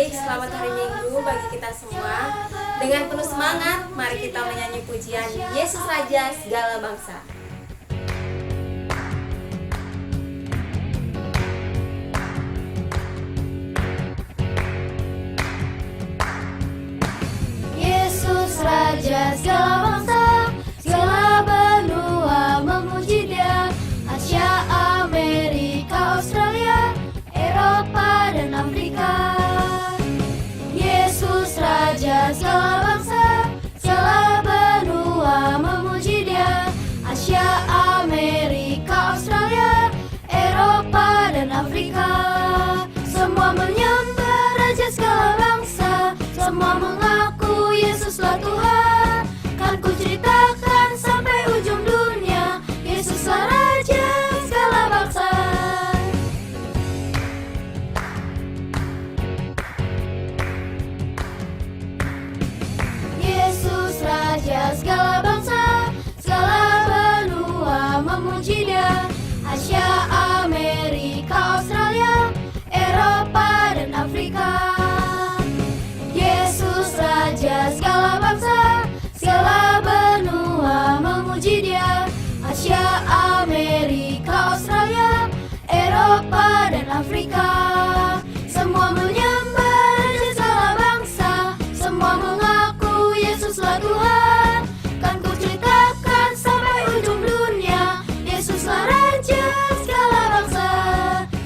Baik, selamat hari Minggu bagi kita semua. Dengan penuh semangat, mari kita menyanyi pujian Yesus Raja Segala Bangsa. Yesus Raja segala bangsa, segala benua memuji Dia. Asia, Amerika, Australia, Eropa dan Afrika. Yesus Raja segala bangsa, segala benua memuji Dia. Asia, Amerika, Australia, Eropa dan Afrika. Semua menyembah Raja segala bangsa, semua mengaku Yesuslah Tuhan. Kan ku ceritakan sampai ujung dunia, Yesuslah Raja segala bangsa. Yesus Raja segala bangsa, segala benua memuji Dia. Asia, Amerika, Australia, Eropa dan Afrika. Yesus Raja segala bangsa, segala benua memuji Dia. Asia, Amerika, Australia, Eropa dan Afrika. Semua menyembah Raja segala bangsa, semua mengaku Yesuslah Tuhan. Kan ku ceritakan sampai ujung dunia, Yesuslah Raja segala bangsa.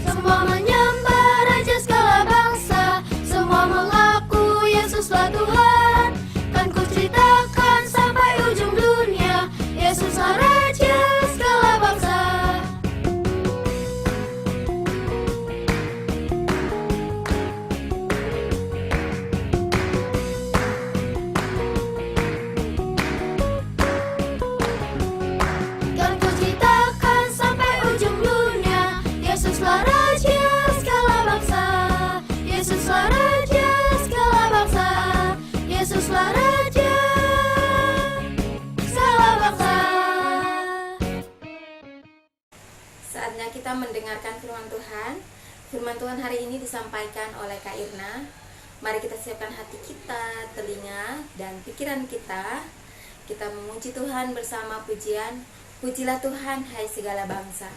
Semua menyembah Raja segala bangsa, semua mengaku Yesuslah Tuhan. Kan ku ceritakan sampai ujung dunia, Yesuslah Raja segala bangsa. Kan ku ceritakan sampai ujung dunia, Yesuslah Raja segala bangsa. Yesuslah Raja segala bangsa. Yesuslah Raja segala bangsa. Saatnya kita mendengarkan firman Tuhan. Firman Tuhan hari ini disampaikan oleh Kak Irna. Mari kita siapkan hati kita, telinga, dan pikiran kita. Kita memuji Tuhan bersama pujian Pujilah Tuhan, hai segala bangsa.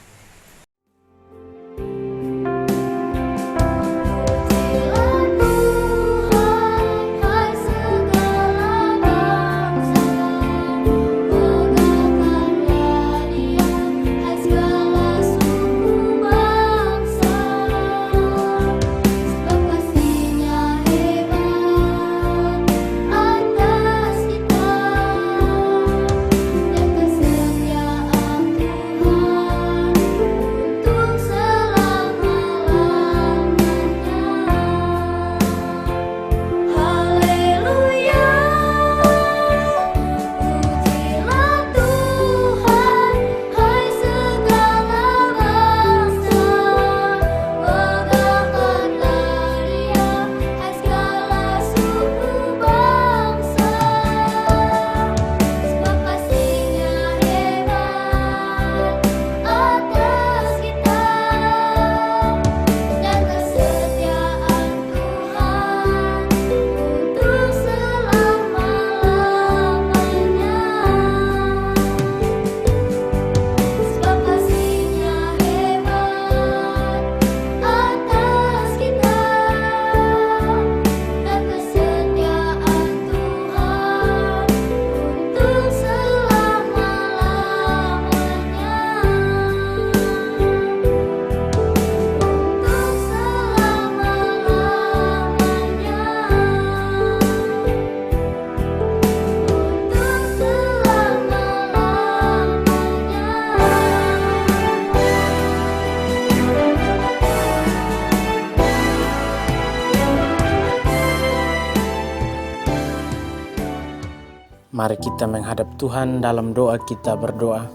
Mari kita menghadap Tuhan dalam doa kita berdoa.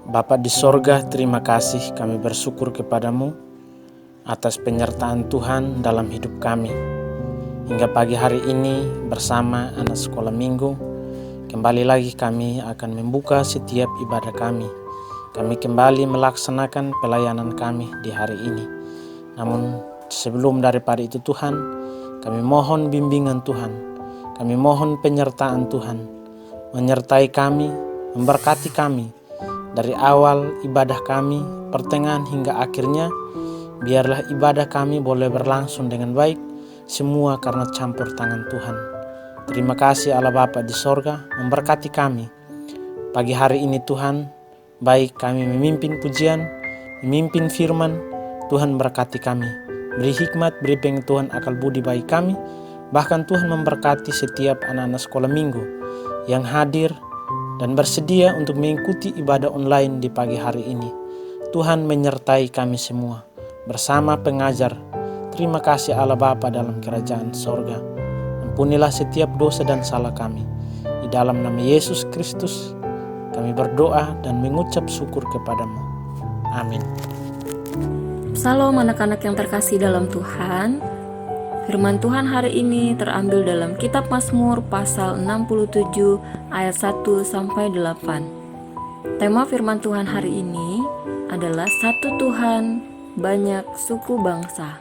Bapa di sorga, terima kasih kami bersyukur kepadamu atas penyertaan Tuhan dalam hidup kami. Hingga pagi hari ini bersama anak sekolah minggu, kembali lagi kami akan membuka setiap ibadah kami. Kami kembali melaksanakan pelayanan kami di hari ini. Namun Sebelum daripada itu Tuhan, kami mohon bimbingan Tuhan, kami mohon penyertaan Tuhan, menyertai kami, memberkati kami, dari awal ibadah kami, pertengahan hingga akhirnya. Biarlah ibadah kami boleh berlangsung dengan baik, semua karena campur tangan Tuhan. Terima kasih Allah Bapa di sorga, memberkati kami. Pagi hari ini Tuhan, baik kami memimpin pujian, memimpin firman, Tuhan berkati kami. Beri hikmat, beri pengetahuan akal budi bagi kami. Bahkan Tuhan memberkati setiap anak-anak sekolah minggu yang hadir dan bersedia untuk mengikuti ibadah online di pagi hari ini. Tuhan menyertai kami semua bersama pengajar. Terima kasih Allah Bapa dalam kerajaan sorga. Ampunilah setiap dosa dan salah kami. Di dalam nama Yesus Kristus kami berdoa dan mengucap syukur kepadamu. Amin. Salam anak-anak yang terkasih dalam Tuhan. Firman Tuhan hari ini terambil dalam kitab Mazmur pasal 67 ayat 1 sampai 8. Tema firman Tuhan hari ini adalah satu Tuhan, banyak suku bangsa.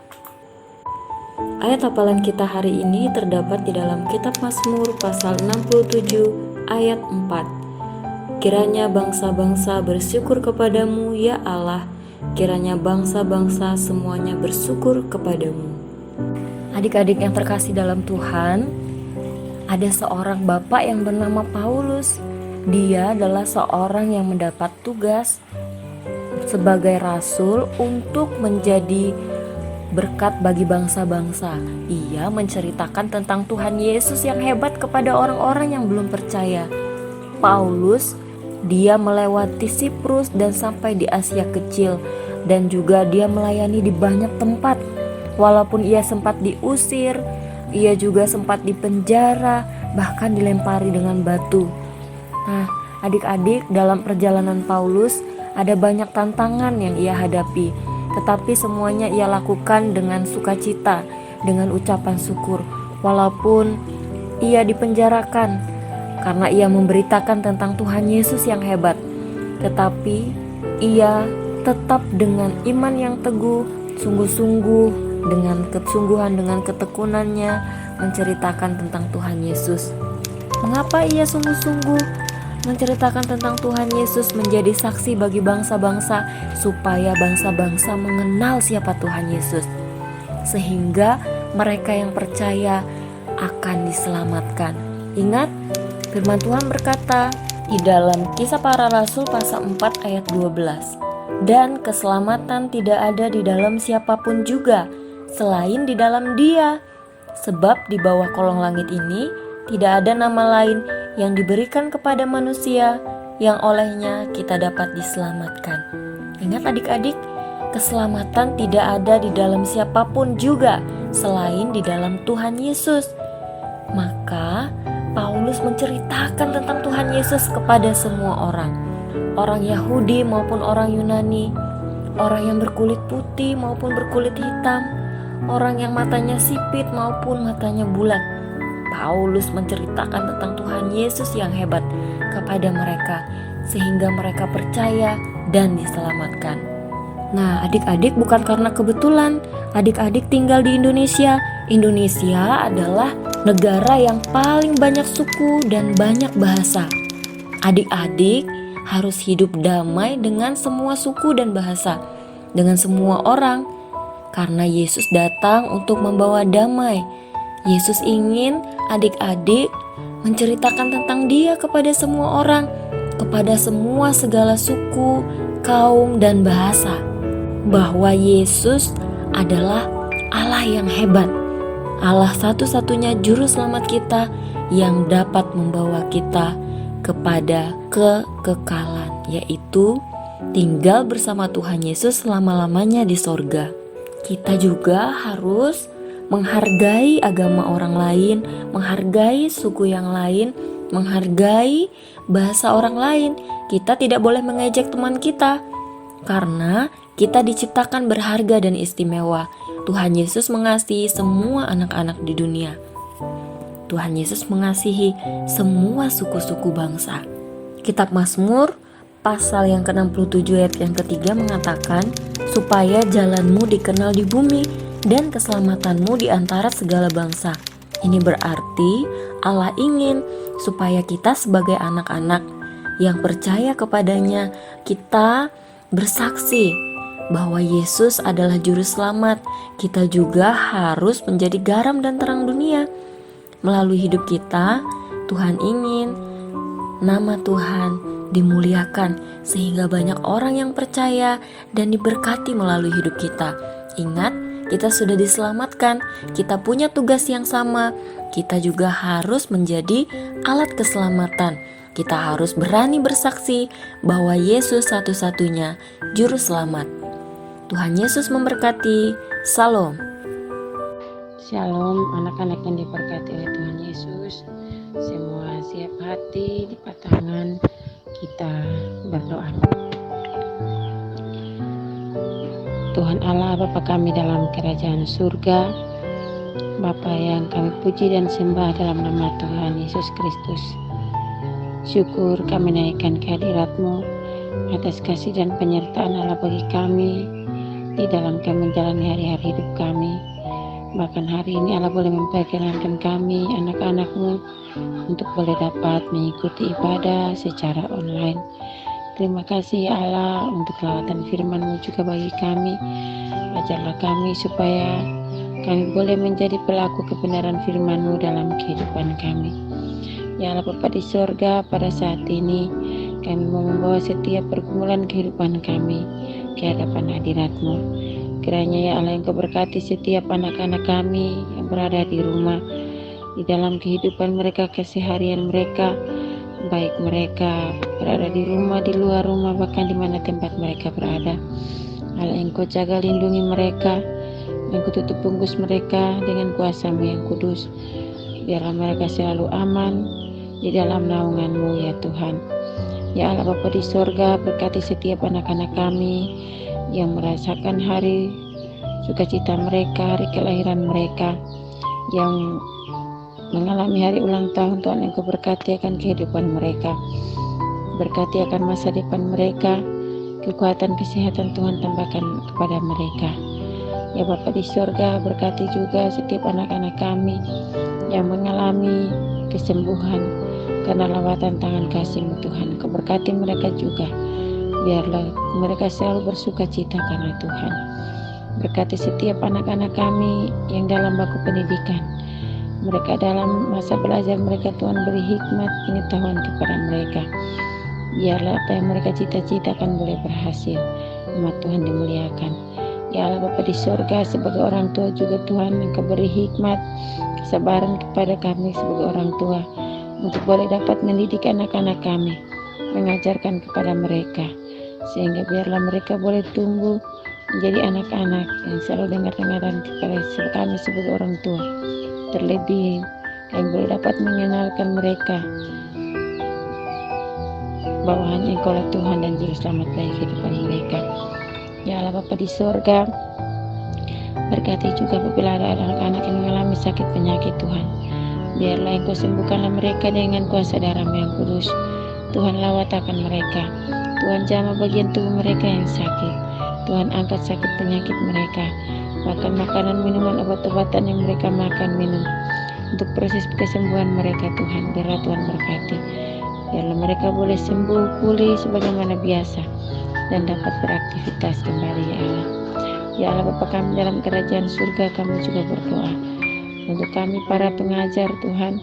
Ayat hafalan kita hari ini terdapat di dalam kitab Mazmur pasal 67 ayat 4. Kiranya bangsa-bangsa bersyukur kepadamu ya Allah, kiranya bangsa-bangsa semuanya bersyukur kepadamu. Adik-adik yang terkasih dalam Tuhan, ada seorang bapak yang bernama Paulus. Dia adalah seorang yang mendapat tugas sebagai rasul untuk menjadi berkat bagi bangsa-bangsa. Ia menceritakan tentang Tuhan Yesus yang hebat kepada orang-orang yang belum percaya. Paulus, dia melewati Siprus dan sampai di Asia Kecil, dan juga dia melayani di banyak tempat. Walaupun ia sempat diusir, ia juga sempat dipenjara, bahkan dilempari dengan batu. Nah, adik-adik, dalam perjalanan Paulus ada banyak tantangan yang ia hadapi, tetapi semuanya ia lakukan dengan sukacita, dengan ucapan syukur. Walaupun ia dipenjarakan karena ia memberitakan tentang Tuhan Yesus yang hebat, tetapi ia tetap dengan iman yang teguh, sungguh-sungguh, dengan kesungguhan, dengan ketekunannya menceritakan tentang Tuhan Yesus. Mengapa ia sungguh-sungguh menceritakan tentang Tuhan Yesus, menjadi saksi bagi bangsa-bangsa, supaya bangsa-bangsa mengenal siapa Tuhan Yesus, sehingga mereka yang percaya akan diselamatkan. Ingat, firman Tuhan berkata di dalam Kisah Para Rasul pasal 4 ayat 12, dan keselamatan tidak ada di dalam siapapun juga selain di dalam Dia, sebab di bawah kolong langit ini tidak ada nama lain yang diberikan kepada manusia yang olehnya kita dapat diselamatkan. Ingat adik-adik, keselamatan tidak ada di dalam siapapun juga selain di dalam Tuhan Yesus. Maka Paulus menceritakan tentang Tuhan Yesus kepada semua orang, orang Yahudi maupun orang Yunani, orang yang berkulit putih maupun berkulit hitam, orang yang matanya sipit maupun matanya bulat. Paulus menceritakan tentang Tuhan Yesus yang hebat kepada mereka, sehingga mereka percaya dan diselamatkan. Nah, adik-adik, bukan karena kebetulan adik-adik tinggal di Indonesia. Indonesia adalah negara yang paling banyak suku dan banyak bahasa. Adik-adik harus hidup damai dengan semua suku dan bahasa, dengan semua orang, karena Yesus datang untuk membawa damai. Yesus ingin adik-adik menceritakan tentang Dia kepada semua orang, kepada semua segala suku, kaum, dan bahasa, bahwa Yesus adalah Allah yang hebat, Allah satu-satunya juru selamat kita yang dapat membawa kita kepada kekekalan, yaitu tinggal bersama Tuhan Yesus selama-lamanya di sorga. Kita juga harus menghargai agama orang lain, menghargai suku yang lain, menghargai bahasa orang lain. Kita tidak boleh mengejek teman kita, karena kita diciptakan berharga dan istimewa. Tuhan Yesus mengasihi semua anak-anak di dunia. Tuhan Yesus mengasihi semua suku-suku bangsa. Kitab Mazmur pasal yang ke-67 ayat yang ketiga mengatakan, supaya jalanmu dikenal di bumi dan keselamatanmu di antara segala bangsa. Ini berarti Allah ingin supaya kita sebagai anak-anak yang percaya kepadanya, kita bersaksi bahwa Yesus adalah juru selamat. Kita juga harus menjadi garam dan terang dunia. Melalui hidup kita, Tuhan ingin nama Tuhan dimuliakan sehingga banyak orang yang percaya dan diberkati melalui hidup kita. Ingat, kita sudah diselamatkan, kita punya tugas yang sama. Kita juga harus menjadi alat keselamatan. Kita harus berani bersaksi bahwa Yesus satu-satunya juru selamat. Tuhan Yesus memberkati. Salam. Shalom, anak-anak yang diberkati oleh Tuhan Yesus. Semua siap hati, lipat tangan, kita berdoa. Tuhan Allah, Bapa kami dalam kerajaan surga, Bapa yang kami puji dan sembah dalam nama Tuhan Yesus Kristus. Syukur kami naikkan kehadirat-Mu atas kasih dan penyertaan Allah bagi kami di dalam kami menjalani hari-hari hidup kami. Bahkan hari ini Allah boleh memperkenankan kami, anak-anak-Mu, untuk boleh dapat mengikuti ibadah secara online. Terima kasih ya Allah untuk lawatan firman-Mu juga bagi kami. Ajarlah kami supaya kami boleh menjadi pelaku kebenaran firman-Mu dalam kehidupan kami. Ya Allah Bapa di sorga, pada saat ini kami mau membawa setiap pergumulan kehidupan kami ke hadapan hadirat-Mu. Kiranya ya Allah yang Kau berkati setiap anak-anak kami yang berada di rumah, di dalam kehidupan mereka, keseharian mereka, baik mereka berada di rumah, di luar rumah, bahkan di mana tempat mereka berada. Allah yang Kau jaga lindungi mereka, yang Kau tutup bungkus mereka dengan kuasa-Mu yang kudus. Biarlah mereka selalu aman di dalam naungan-Mu ya Tuhan. Ya Allah Bapa di sorga, berkati setiap anak-anak kami yang merasakan hari sukacita mereka, hari kelahiran mereka, yang mengalami hari ulang tahun. Tuhan yang Kau berkati akan kehidupan mereka, berkati akan masa depan mereka, kekuatan kesehatan Tuhan tambahkan kepada mereka. Ya Bapa di sorga, berkati juga setiap anak-anak kami yang mengalami kesembuhan karena lawatan tangan kasih-Mu Tuhan. Kau berkati mereka juga, biarlah mereka selalu bersuka cita karena Tuhan. Berkati setiap anak-anak kami yang dalam baku pendidikan, mereka dalam masa belajar mereka, Tuhan beri hikmat, pengetahuan kepada mereka. Biarlah apa yang mereka cita-citakan boleh berhasil, nama Tuhan dimuliakan. Ya Allah Bapa di sorga, sebagai orang tua juga Tuhan yang Kau beri hikmat, kesabaran kepada kami sebagai orang tua, untuk boleh dapat mendidik anak-anak kami, mengajarkan kepada mereka, sehingga biarlah mereka boleh tumbuh menjadi anak-anak yang selalu dengar-dengaran kepada kami sebagai orang tua. Terlebih yang boleh dapat mengenalkan mereka bahwa hanya Engkaulah Tuhan dan Juru Selamat bagi kehidupan mereka. Ya Allah Bapa di sorga, berkati juga apabila ada anak-anak yang mengalami sakit penyakit Tuhan, biarlah Engkau sembuhkanlah mereka dengan kuasa darah-Mu yang kudus. Tuhan lawatakan mereka, Tuhan jamah bagian tubuh mereka yang sakit. Tuhan angkat sakit penyakit mereka, bahkan makanan, minuman, obat-obatan yang mereka makan, minum untuk proses kesembuhan mereka. Tuhan, biarlah Tuhan berkati, biarlah mereka boleh sembuh, pulih sebagaimana biasa, dan dapat beraktivitas kembali ya Allah. Ya Allah Bapa kami dalam kerajaan surga, kami juga berdoa untuk kami para pengajar Tuhan,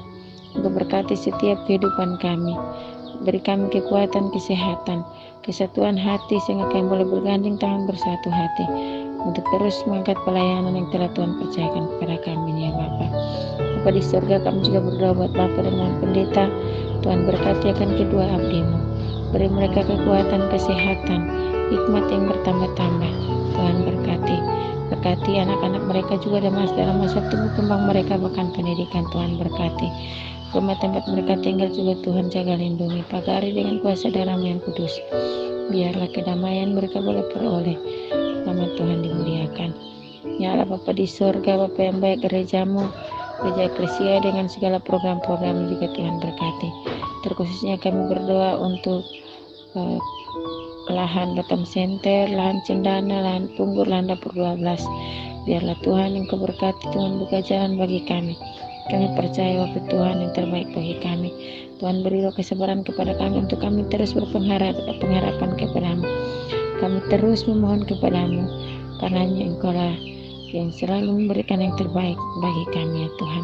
untuk berkati setiap kehidupan kami. Beri kami kekuatan, kesehatan, kesatuan hati, sehingga kami boleh bergandeng tangan bersatu hati untuk terus mengangkat pelayanan yang telah Tuhan percayakan kepada kami ya Bapa. Bapa di surga, kami juga berdoa buat Bapa dan pendeta. Tuhan berkati akan kedua abdi-Mu, beri mereka kekuatan, kesehatan, hikmat yang bertambah-tambah. Tuhan berkati anak-anak mereka juga dalam masa tumbuh kembang mereka, bahkan pendidikan. Tuhan berkati rumah tempat mereka tinggal juga, Tuhan jaga lindungi, pagari dengan kuasa darah-Mu yang kudus. Biarlah kedamaian mereka boleh peroleh, nama Tuhan dimuliakan. Ya Allah Bapa di sorga, Bapa yang baik, gereja-Mu, gereja eklesia dengan segala program-program juga Tuhan berkati. Terkhususnya kami berdoa untuk lahan Batam Center, lahan Cendana, lahan Punggur, lahan Dapur 12. Biarlah Tuhan Engkau berkati, Tuhan buka jalan bagi kami. Kami percaya waktu Tuhan yang terbaik bagi kami. Tuhan beri roh kesabaran kepada kami untuk kami terus berpengharapan kepadamu. Kami terus memohon kepadamu, karena Engkau lah yang selalu memberikan yang terbaik bagi kami ya Tuhan.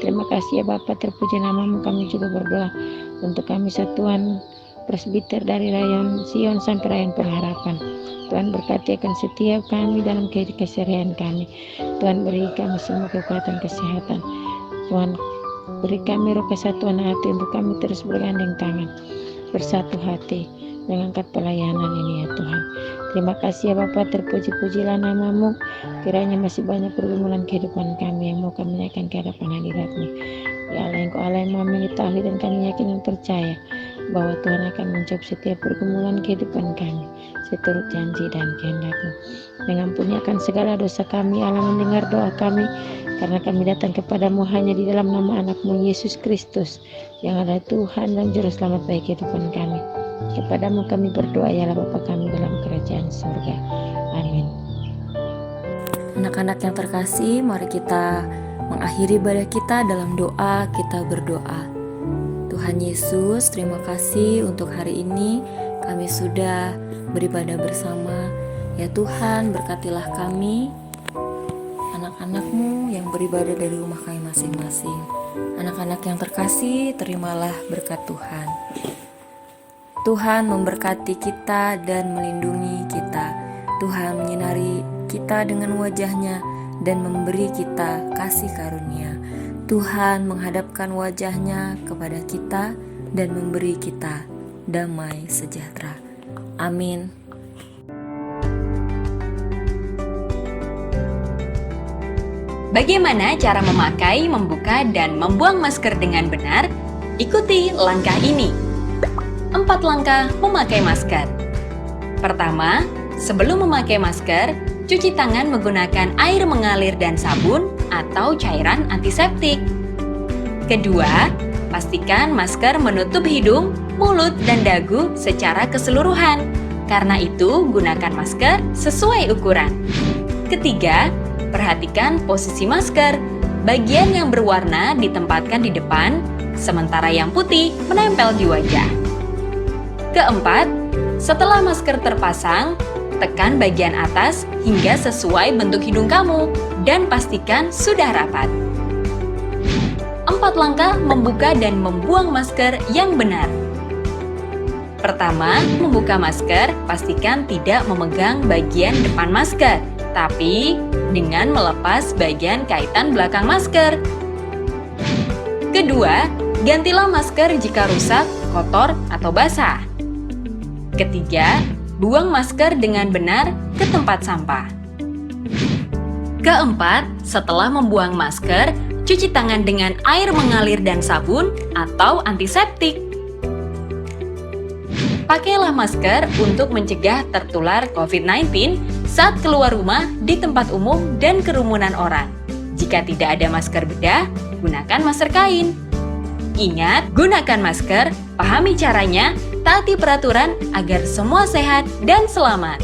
Terima kasih ya Bapa, terpuji namamu. Kami juga berdoa untuk kami satuan presbiter dari Rayon Sion sampai Rayon Pengharapan. Tuhan berkati akan setiap kami dalam keseharian kami. Tuhan beri kami semua kekuatan kesehatan. Tuhan beri kami roh kesatuan hati untuk kami terus bergandeng tangan, bersatu hati, mengangkat pelayanan ini ya Tuhan. Terima kasih ya Bapa, terpuji-pujilah namamu. Kiranya masih banyak pergumulan kehidupan kami yang mau kami naikkan ke hadapan hadirat-Mu. Ya Allah, Engkau Allah yang maha mengetahui, dan kami yakin dan percaya bahwa Tuhan akan menjawab setiap pergumulan kehidupan kami seturut janji dan kehendak-Mu. Mengampuni akan segala dosa kami, Allah mendengar doa kami, karena kami datang kepadamu hanya di dalam nama anak-Mu Yesus Kristus yang adalah Tuhan dan Juru Selamat bagi kehidupan kami. Kepadamu kami berdoa ya Allah Bapa kami dalam kerajaan surga. Amin. Anak-anak yang terkasih, mari kita mengakhiri ibadah kita dalam doa. Kita berdoa. Tuhan Yesus, terima kasih untuk hari ini kami sudah beribadah bersama. Ya Tuhan, berkatilah kami, anak-anak-Mu yang beribadah dari rumah kami masing-masing. Anak-anak yang terkasih, terimalah berkat Tuhan. Tuhan memberkati kita dan melindungi kita. Tuhan menyinari kita dengan wajah-Nya dan memberi kita kasih karunia. Tuhan menghadapkan wajah-Nya kepada kita dan memberi kita damai sejahtera. Amin. Bagaimana cara memakai, membuka, dan membuang masker dengan benar? Ikuti langkah ini. 4 langkah memakai masker. Pertama, sebelum memakai masker, cuci tangan menggunakan air mengalir dan sabun atau cairan antiseptik. Kedua, pastikan masker menutup hidung, mulut, dan dagu secara keseluruhan. Karena itu, gunakan masker sesuai ukuran. Ketiga, perhatikan posisi masker. Bagian yang berwarna ditempatkan di depan, sementara yang putih menempel di wajah. Keempat, setelah masker terpasang, tekan bagian atas hingga sesuai bentuk hidung kamu dan pastikan sudah rapat. 4 langkah membuka dan membuang masker yang benar. Pertama, membuka masker, pastikan tidak memegang bagian depan masker, tapi dengan melepas bagian kaitan belakang masker. Kedua, gantilah masker jika rusak, kotor, atau basah. Ketiga, buang masker dengan benar ke tempat sampah. Keempat, setelah membuang masker, cuci tangan dengan air mengalir dan sabun atau antiseptik. Pakailah masker untuk mencegah tertular COVID-19 saat keluar rumah di tempat umum dan kerumunan orang. Jika tidak ada masker bedah, gunakan masker kain. Ingat, gunakan masker, pahami caranya, taati peraturan agar semua sehat dan selamat.